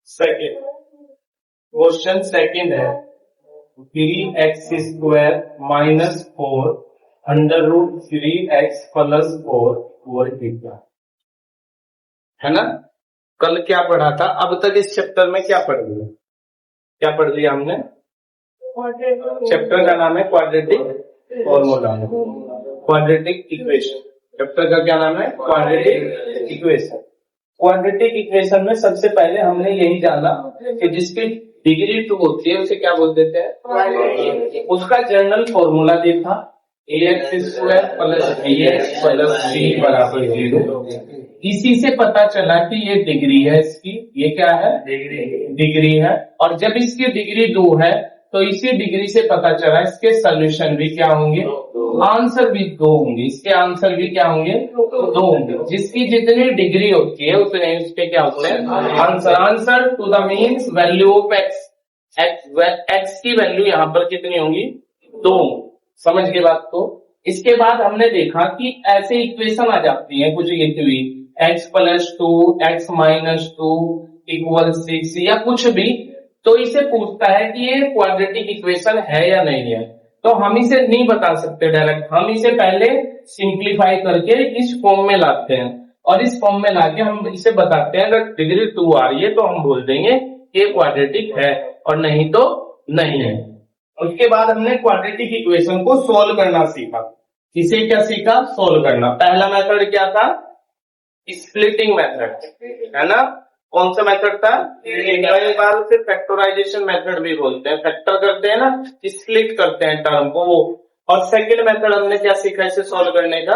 Second question second है 3x² minus 4 √3x plus 4 है ना। कल क्या पढ़ा था, अब तक इस चैप्टर में क्या पढ़ लिया, क्या पढ़ लिया हमने? चैप्टर का नाम है quadratic formula, quadratic equation. Chapter का क्या नाम है? Quadratic equation. क्वाड्रेटिक इक्वेशन में सबसे पहले हमने यही जाना कि जिसकी डिग्री 2 होती है उसे क्या बोल देते हैं? उसका जनरल फॉर्मूला देखा, ax² plus bx plus c बराबर 0। इसी से पता चला कि ये डिग्री है इसकी, ये क्या है? डिग्री है। और जब इसकी डिग्री 2 है तो इसी डिग्री से पता चला इसके सोल्यूशन भी क्या होंगे? आंसर भी 2 होंगे। इसके आंसर भी क्या होंगे? 2 होंगे। जिसकी जितनी डिग्री होती है उतने उसके क्या होते हैं? Answer. Answer to the means value of x। X की वैल्यू यहाँ पर कितनी होंगी? 2। समझ गए बात को? इसके बाद हमने देखा कि ऐसे इक्वेशन आ जाती है कुछ लिखी हुई, x plus 2 x minus 2 equal 6 या कुछ भी, तो इसे पूछता है कि ये क्वाड्रेटिक इक्वेशन है या नहीं है। तो हम इसे नहीं बता सकते डायरेक्ट, हम इसे पहले सिंप्लीफाई करके इस फॉर्म में लाते हैं और इस फॉर्म में लाके हम इसे बताते हैं अगर डिग्री 2 आ रही है तो हम बोल देंगे कि ये क्वाड्रेटिक है और नहीं तो नहीं है। उसके बाद हमने क्वाड्रेटिक इक्वेशन को सोल्व करना सीखा। इसे क्या सीखा? सोल्व करना। पहला मेथड क्या था? स्प्लिटिंग मेथड, है ना। कौन सा मेथड था? कई बार उसे फैक्टराइजेशन मेथड भी बोलते हैं। फैक्टर करते हैं ना, स्प्लिट करते हैं टर्म को वो। और सेकंड मेथड हमने क्या सीखा इसे सोल्व करने का?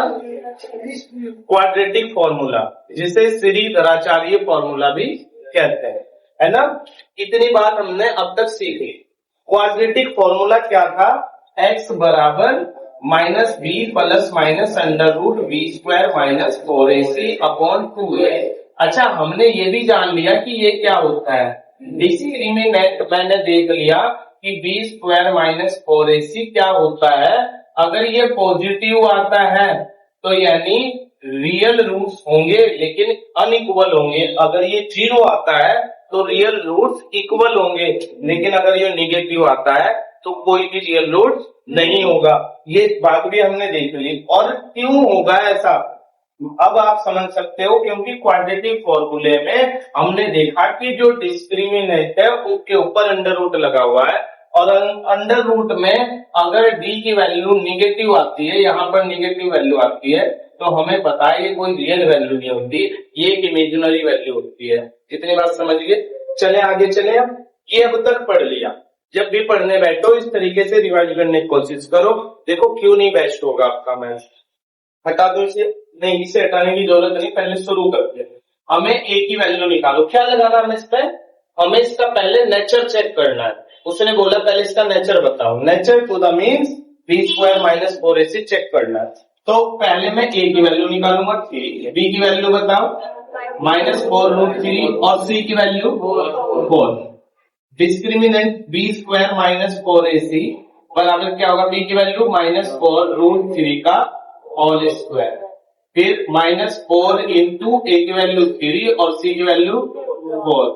क्वाड्रेटिक फॉर्मूला, जिसे श्रीधराचार्य फॉर्मूला भी कहते हैं, है ना। इतनी बात हमने अब तक सीखी। क्वाड्रेटिक फॉर्मूला क्या था? x बराबर minus b plus minus √v² minus 4ac upon 2a। अच्छा, हमने ये भी जान लिया कि ये क्या होता है। डिस्क्रिमिनेंट मैंने देख लिया कि b² माइनस 4ac क्या होता है। अगर ये पॉजिटिव आता है तो यानी रियल रूट्स होंगे लेकिन अनइक्वल होंगे। अगर ये 0 आता है तो रियल रूट्स इक्वल होंगे, लेकिन अगर ये निगेटिव आता है तो कोई भी रियल रूट्स नहीं होगा। ये बात भी हमने देख ली। और क्यों होगा ऐसा अब आप समझ सकते हो, क्योंकि क्वाड्रेटिक फॉर्मूले में हमने देखा कि जो डिस्क्रिमिनेंट है उसके ऊपर अंडर रूट लगा हुआ है और अंडर रूट में अगर d की वैल्यू निगेटिव आती है, यहाँ पर निगेटिव वैल्यू आती है, तो हमें पता है ये कोई रियल वैल्यू नहीं होती, ये एक इमेजिनरी वैल्यू होती है। इतनी बात समझ गए? चले आगे चले। अब ये अब तक पढ़ लिया। जब भी पढ़ने बैठो इस तरीके से रिवाइज करने की कोशिश करो। देखो क्यों नहीं बेस्ट होगा आपका मैथ। हटा दो इसे, नहीं इसे हटाने की जरूरत नहीं, पहले शुरू करते हैं। हमें a की वैल्यू निकालो। क्या लगाना हमें इस पे? हमें इसका पहले नेचर चेक करना है। उसने बोला पहले इसका नेचर बताओ। Nature to the means b² minus 4ac check करना है। तो पहले मैं a की वैल्यू निकालूंगा, ठीक है। b की वैल्यू बताओ माइनस 4√3 और c की value 4। Discriminant b² minus 4ac बराबर क्या होगा? b की वैल्यू माइनस 4√3 का होल स्क्वायर, फिर माइनस 4 इंटू a की वैल्यू 3 और c की वैल्यू 4।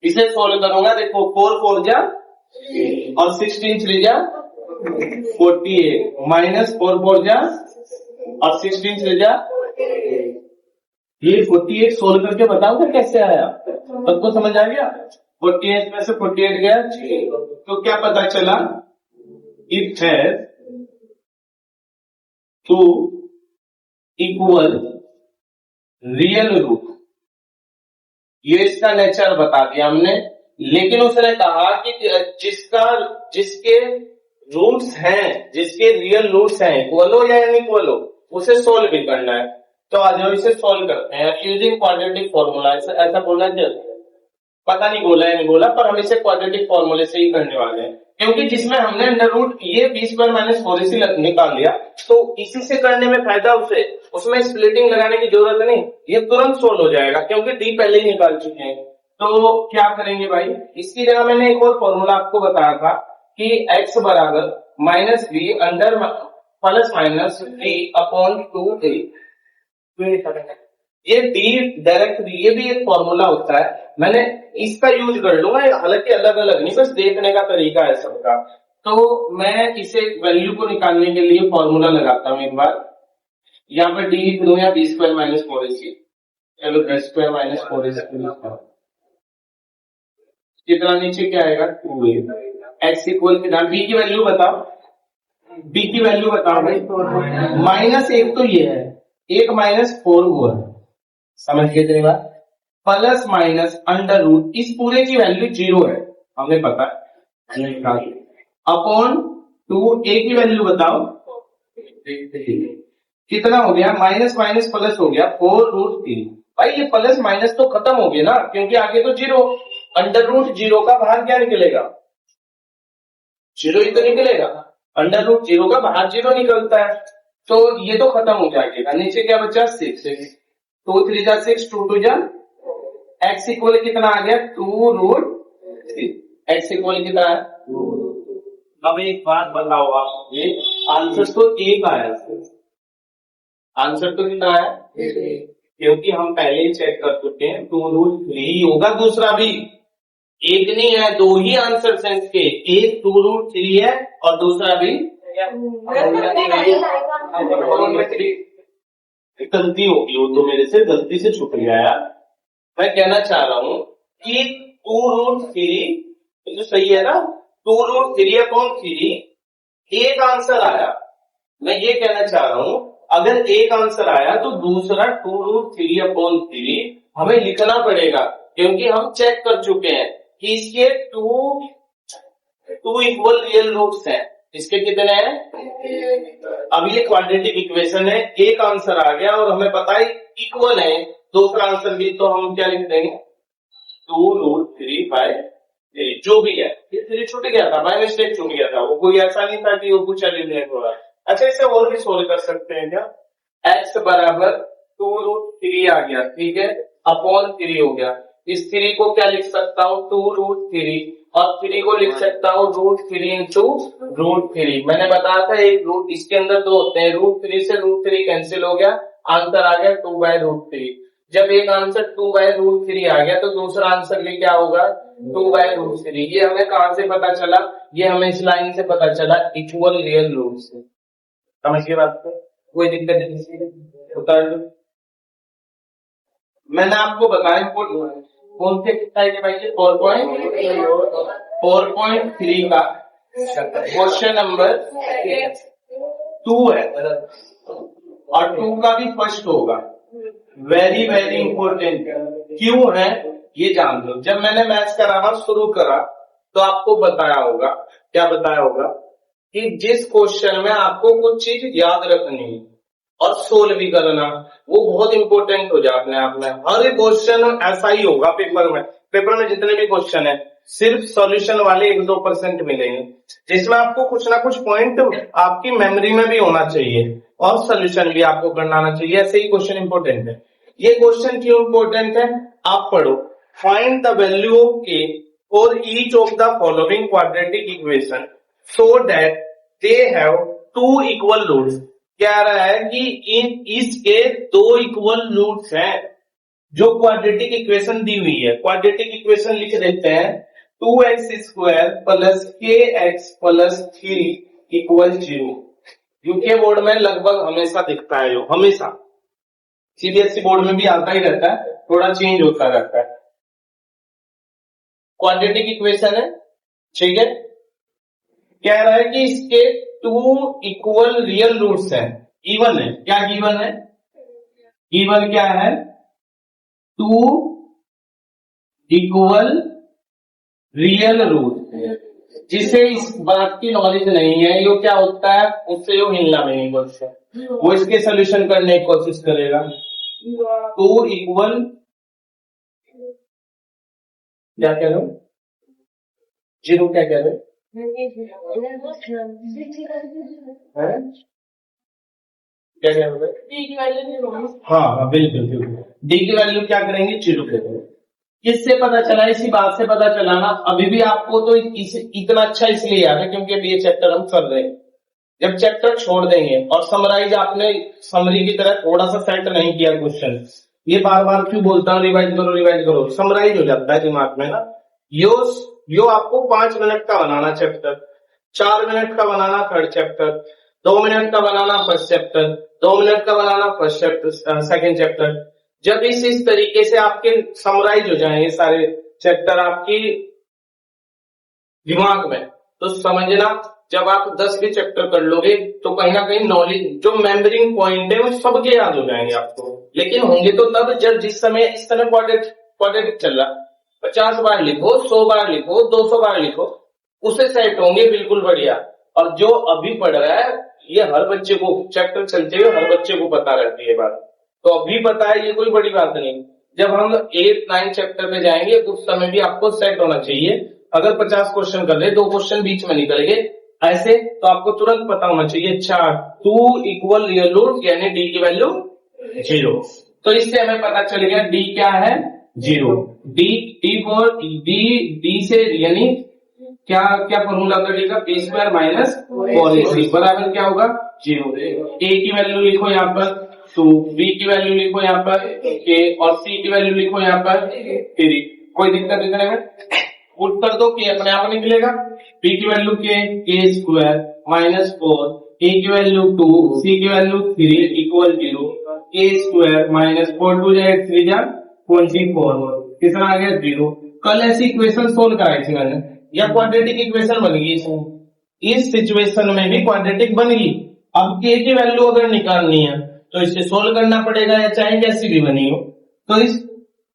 इसे सोल्व करूंगा। देखो 4 4 जा और 16 3 जा 48 माइनस 4 4 जा और 16 3 जा। ये 48 सोल्व करके बताओगे कैसे आया? सबको समझ आ गया? 48 में से 48 गया, तो क्या पता चला? It has 2 equal real root. ये इसका नेचर बता दिया हमने। लेकिन उसने कहा कि जिसके रूट्स हैं, जिसके रियल रूट्स हैं, इक्वल हो या अनइक्वल हो, उसे सोल्व भी करना है। तो आज हम इसे सोल्व करते हैं यूजिंग क्वाड्रेटिक फॉर्मूला। ऐसा बोलना चाहिए, पता नहीं बोला है नहीं बोला, पर हम इसे क्वाड्रेटिक फॉर्मूले से ही करने वाले हैं, क्योंकि जिसमें हमने अंडर रूट ये b² माइनस 4ac निकाल लिया तो इसी से करने में फायदा उसमें स्प्लिटिंग लगाने की जरूरत नहीं, ये तुरंत सोल्व हो जाएगा क्योंकि d पहले ही निकाल चुके हैं। तो क्या करेंगे भाई, इसकी जगह मैंने एक और फॉर्मूला आपको बताया था कि x बराबर minus be under plus minus 3 upon 2a। ये डी डायरेक्ट ये भी एक फॉर्मूला होता है, मैंने इसका यूज कर लूंगा, हालांकि अलग अलग नहीं, बस देखने का तरीका है सबका। तो मैं इसे वैल्यू को निकालने के लिए फॉर्मूला लगाता हूं एक बार, यहाँ पर डी लिख दूं या बी स्क्वायर माइनस 4ac, चलो बी स्क्वायर माइनस 4ac कितना नीचे क्या आएगा 2a, एक्स इक्वल कितना, बी की वैल्यू बताओ, बी की वैल्यू बताओ भाई, माइनस एक तो ये है, एक माइनस 4 हुआ, समझ गए तेरी बात, प्लस माइनस अंडर रूट, इस पूरे की वैल्यू 0 है हमें पता है, अपॉन 2a की वैल्यू बताओ कितना हो गया, माइनस माइनस प्लस हो गया 4√3। भाई ये प्लस माइनस तो खत्म हो गया ना, क्योंकि आगे तो 0, अंडर रूट 0 का बाहर क्या निकलेगा, 0 ही तो निकलेगा, अंडर रूट 0 का बाहर 0 निकलता है, तो ये तो खत्म हो जाएगा, नीचे क्या बचा 6, 2 3 जा 6, 2 2 जा, एक्स इक्वल कितना आ गया 2√3, एक्स इक्वल कितना है। अब एक बात बताओ आप, ये आंसर तो एक आया, आंसर तो कितना है, क्योंकि हम पहले ही चेक कर चुके हैं 2√3 होगा, दूसरा भी एक नहीं है, दो ही आंसर है इसके, एक 2√3 है और दूसरा भी गलती होगी, वो तो मेरे से गलती से छुप गया यार। मैं कहना चाह रहा हूं कि 2√3 जो सही है ना, 2√3/3 एक आंसर आया, मैं ये कहना चाह रहा हूं अगर एक आंसर आया तो दूसरा 2√3/3 हमें लिखना पड़ेगा, क्योंकि हम चेक कर चुके हैं कि इसके टू इक्वल रियल रूट्स हैं, इसके कितने हैं, अब ये क्वाड्रेटिक इक्वेशन है, एक आंसर आ गया और हमें पता है इक्वल है, दूसरा आंसर भी, तो हम क्या लिख देंगे 2√3/3 जो भी है, ये 3 छूट गया था, बाय मिस्टेक छूट गया था, वो कोई ऐसा नहीं था कि वो कुछ एलिमिनेट हो रहा है। अच्छा इसे और भी सोल्व कर सकते हैं क्या, x बराबर 2√3 आ गया, ठीक है, अपॉन 3 हो गया, इस 3 को क्या लिख सकता हूँ 2√3 और 3 को लिख सकता हूँ √3 इंटू √3। मैंने बताया था एक रूट इसके अंदर दो होते हैं, √3 से √3 कैंसिल हो गया, आंसर आ गया 2/√3। जब एक आंसर 2/√3 आ गया तो दूसरा आंसर भी क्या होगा 2/√3। ये हमें कहां से पता चला, ये हमें इस लाइन से पता चला, इक्वल रियल रूट से। समझिए बात को, कोई दिक्कत नहीं उतार दो। मैंने आपको बताया कौन से कितना के भाई 4.3 का क्वेश्चन नंबर 2 है और 2 का भी फर्स्ट होगा, वेरी वेरी इंपॉर्टेंट। क्यों है ये जान लो, जब मैंने मैथ्स कराना शुरू करा तो आपको बताया होगा, क्या बताया होगा कि जिस क्वेश्चन में आपको कुछ चीज याद रखनी और सोल्व भी करना, वो बहुत इंपॉर्टेंट हो जाए अपने आप में। हर क्वेश्चन ऐसा ही होगा पेपर में जितने भी क्वेश्चन है सिर्फ सॉल्यूशन वाले 1-2% मिलेंगे, जिसमें आपको कुछ ना कुछ पॉइंट आपकी मेमोरी में भी होना चाहिए और सॉल्यूशन भी आपको करना आना चाहिए, ऐसे ही क्वेश्चन इंपॉर्टेंट है। ये क्वेश्चन क्यों इंपॉर्टेंट है आप पढ़ो, find the value of k for each of the following quadratic equation so that they have 2 equal roots. कह रहा है कि इसके 2 इक्वल रूट्स हैं, जो क्वाड्रेटिक इक्वेशन दी हुई है, क्वाड्रेटिक इक्वेशन लिख देते हैं 2x² plus kx plus 3 equal 0। UK board में लगभग हमेशा दिखता है, जो हमेशा सीबीएसई बोर्ड में भी आता ही रहता है, थोड़ा चेंज होता रहता है। क्वाड्रेटिक इक्वेशन है, ठीक है, कह रहा है कि इसके 2 इक्वल रियल रूट्स हैं, इवन है, क्या गिवन है, गिवन क्या है 2 इक्वल रियल रूट। जिसे इस बात की नॉलेज नहीं है ये क्या होता है, उससे जो हिलना नहीं बोलते, वो इसके सोल्यूशन करने की कोशिश करेगा। 2 इक्वल क्या कह रहे हो, 0 क्या कह रहे हो, क्या कह रहे हो, हाँ बिल्कुल बिल्कुल, डी की वैल्यू क्या करेंगे 0 करेंगे। किससे पता चला, इसी बात से पता चला ना। अभी भी आपको तो इतना अच्छा इसलिए याद है क्योंकि अभी ये चैप्टर हम कर रहे हैं, जब चैप्टर छोड़ देंगे और समराइज आपने समरी की तरह थोड़ा सा सेट नहीं किया क्वेश्चन, ये बार बार क्यों बोलता हूँ रिवाइज करो, समराइज हो जाता है दिमाग में ना। यो आपको 5 मिनट का बनाना चैप्टर, 4 मिनट का बनाना थर्ड चैप्टर, 2 मिनट का बनाना फर्स्ट चैप्टर, 2 मिनट का बनाना फर्स्ट चैप्टर सेकंड चैप्टर। जब इस तरीके से आपके समराइज हो जाएंगे सारे चैप्टर आपकी दिमाग में, तो समझना जब आप 10 भी चैप्टर कर लोगे तो कहीं ना कहीं नॉलेज जो मेमोरिंग पॉइंट है वो सबके याद हो जाएंगे आपको। लेकिन होंगे तो तब जब जिस समय इस समय क्वाड्रेटिक चल रहा, 50 बार लिखो, 100 बार लिखो, 200 बार लिखो, उसे सेट होंगे बिल्कुल बढ़िया। और जो अभी पढ़ रहा है ये हर बच्चे को चैप्टर चलते हुए हर बच्चे को पता रहती है बात, तो अभी पता है ये कोई बड़ी बात नहीं। जब हम 8 9 चैप्टर पे जाएंगे उस समय भी आपको सेट होना चाहिए। अगर 50 क्वेश्चन कर रहे 2 क्वेश्चन बीच में निकल गए ऐसे, तो आपको तुरंत पता होना चाहिए अच्छा 2 इक्वल रियल रूट यानी डी की वैल्यू 0। तो इससे हमें पता चल गया डी क्या है 0। डी से यानी क्या क्या फॉर्मूला होगा डी का, बी स्क्वायर माइनस 4ac बराबर क्या होगा 0। ए की वैल्यू लिखो यहाँ पर 2, बी की वैल्यू लिखो यहाँ पर k और सी की वैल्यू लिखो यहाँ पर 3। कोई दिक्कत लिखने में, उत्तर दो के अपने आप निकलेगा। बी की वैल्यू के स्क्वायर माइनस 4, ए की वैल्यू 2, सी की वैल्यू 3 इक्वल 0, के स्क्वायर माइनस 4 2 जा 3 जा 24, कितना आ गया 0। कल ऐसी इक्वेशन सोल्व कराई थी मैंने, या क्वाड्रेटिक इक्वेशन बन गई इसमें, इस सिचुएशन में भी क्वाड्रेटिक बन गई। अब के की वैल्यू अगर निकालनी है तो इसे सोल्व करना पड़ेगा, या चाहे कैसी भी बनी हो। तो इस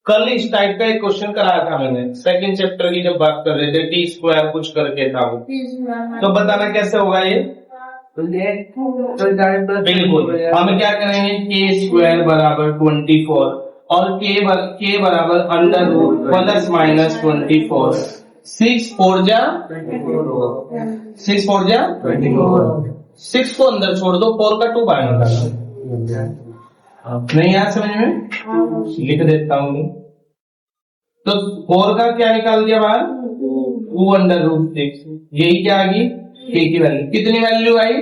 कल इस टाइप का एक क्वेश्चन कराया था मैंने सेकंड चैप्टर की जब बात कर रहे थे, टी स्क्वायर कुछ करके था वो, तो बताना कैसे होगा ये। बिल्कुल हम क्या करेंगे के स्क्वायर बराबर 24 और के बराबर अंडर रूट प्लस माइनस 24, 6 4 जा 6 को अंदर छोड़ दो, 4 का 2 बाहर निकालना। नहीं यार समझ में, लिख देता हूँ। तो 4 का क्या निकाल दिया बाहर 2 अंडर रूट 6, यही क्या आ गई ए की वैल्यू। कितनी वैल्यू आई,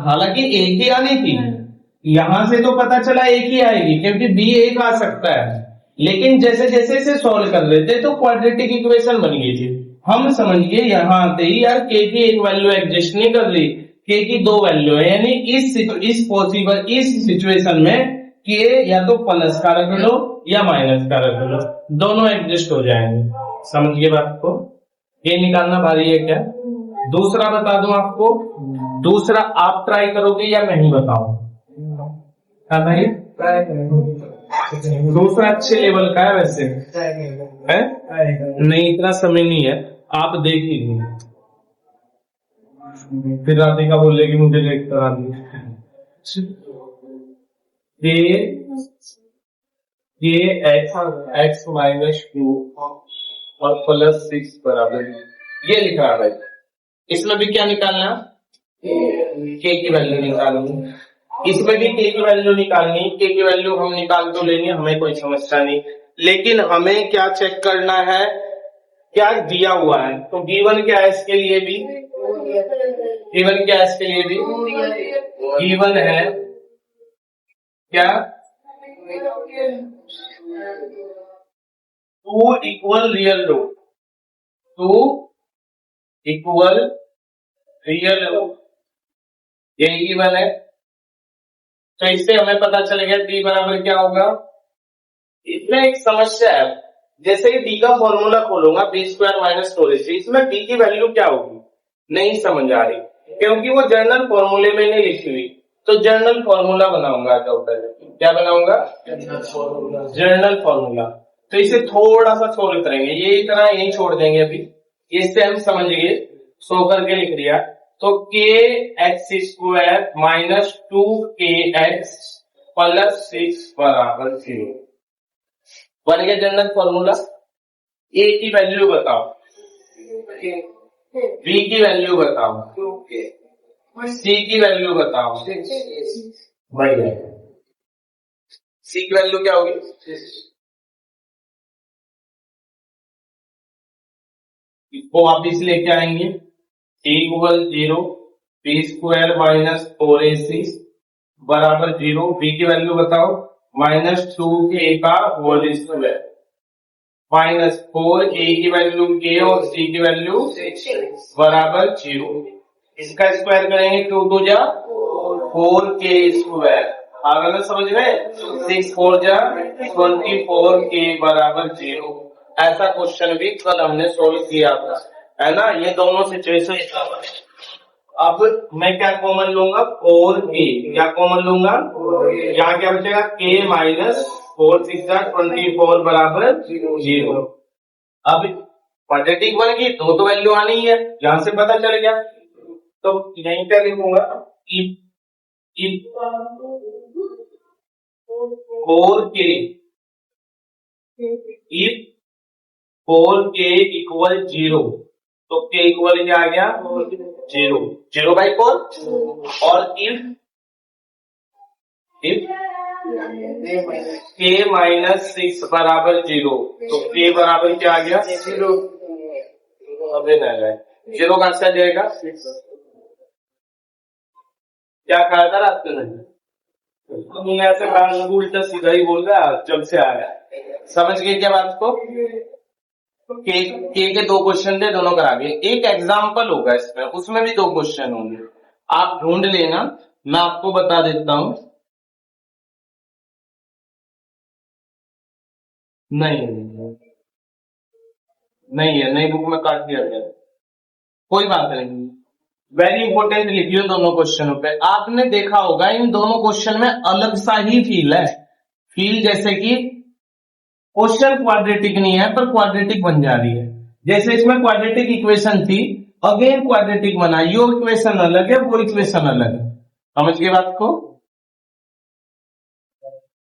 हालांकि एक ही आनी थी, यहां से तो पता चला एक ही आएगी क्योंकि बी एक आ सकता है, लेकिन जैसे जैसे इसे सॉल्व कर रहे थे तो क्वाड्रेटिक इक्वेशन बन गई थी। हम समझ गए यहाँ आते ही यार के की एक वैल्यू एग्जिस्ट नहीं कर रही, के की 2 वैल्यू है, यानी इस सिचुएशन में के या तो प्लस का रख लो या माइनस का रख लो, दोनों एग्जिस्ट हो जाएंगे। समझ गए बात को, ये निकालना भारी है क्या। दूसरा बता दूं आपको, दूसरा आप ट्राई करोगे या मैं ही बताऊं। हाँ भाई दूसरा अच्छे लेवल का है वैसे है, नहीं इतना समय नहीं है, आप देख लीजिए फिर राधिका बोलेगी मुझे लेट करा दी। एक्स माइनस 2 और प्लस 6 बराबर ये लिखा है भाई। इसमें भी क्या निकालना, के की वैल्यू निकालनी, इसमें भी के की वैल्यू निकालनी। के की वैल्यू हम निकाल तो लेंगे, हमें कोई समस्या नहीं, लेकिन हमें क्या चेक करना है क्या दिया हुआ है। तो गिवन क्या है इसके लिए भी, गिवन क्या है इसके लिए भी, गिवन है क्या 2 equal real root, 2 equal real root, यही गिवन है। तो इससे हमें पता चल गया डी बराबर क्या होगा। इसमें एक समस्या है, जैसे ही डी का फॉर्मूला खोलूंगा बी स्क्वायर माइनस 4ac, इसमें डी की वैल्यू क्या होगी नहीं समझ आ रही, क्योंकि वो जर्नल फॉर्मूले में नहीं लिखी हुई। तो जर्नल फॉर्मूला बनाऊंगा, क्या बनाऊंगा जर्नल फॉर्मूला। तो इसे थोड़ा सा सोल्व करेंगे, ये इतना यही छोड़ देंगे अभी, इससे हम समझ गए, सो करके लिख दिया। तो के x square minus 2kx plus 6 बराबर 0 बन गया जनरल फॉर्मूला। ए की वैल्यू बताओ, बी की वैल्यू बताओ, सी की वैल्यू बताओ, बढ़िया। सी की वैल्यू क्या होगी, इसको वापिस लेके आएंगे, equal 0, B square minus 4ac बराबर 0, बी की वैल्यू बताओ -2k का होल स्क्वायर -4 a की वैल्यू k और c की वैल्यू बराबर 0। इसका स्क्वायर करेंगे 2 2 जा 4k स्क्वायर। आगे में समझ रहे 6 4 जा 24k बराबर 0। ऐसा क्वेश्चन भी कल हमने सोल्व किया था, है ना। ये दोनों सिचुएशन। अब मैं क्या कॉमन लूंगा 4k, क्या कॉमन लूंगा, यहाँ क्या बचेगा k माइनस 4 6 जा 24 बराबर 0। अब क्वाड्रेटिक बन गई, दो तो वैल्यू आनी है, यहां से पता चल गया। तो यहीं क्या लिखूंगा if 4k if 4k equal 0, तो k इक्वल क्या आ गया 0 0 बाई 4। और if k माइनस 6 बराबर 0, तो k बराबर क्या आ गया 0। अबे ना गए 0 का अच्छा जाएगा। क्या कहा था रात को नहीं, तुमने ऐसे उल्टा सीधा ही बोल रहा जब से आया। समझ गए क्या बात को। के के दो क्वेश्चन थे, दोनों करा दिए। एक एग्जाम्पल होगा इसमें, उसमें भी 2 क्वेश्चन होंगे, आप ढूंढ लेना, मैं आपको बता देता हूं। नहीं नहीं है, नई बुक में काट दिया गया, कोई बात नहीं। वेरी इंपॉर्टेंट लिखियो दोनों क्वेश्चनों पे। आपने देखा होगा इन दोनों क्वेश्चन में अलग सा ही फील है। फील जैसे कि क्वेश्चन क्वाड्रेटिक नहीं है पर क्वाड्रेटिक बन जा रही है। जैसे इसमें क्वाड्रेटिक इक्वेशन थी, अगेन क्वाड्रेटिक बना, यो इक्वेशन अलग है, वो इक्वेशन अलग है। समझ गए बात को।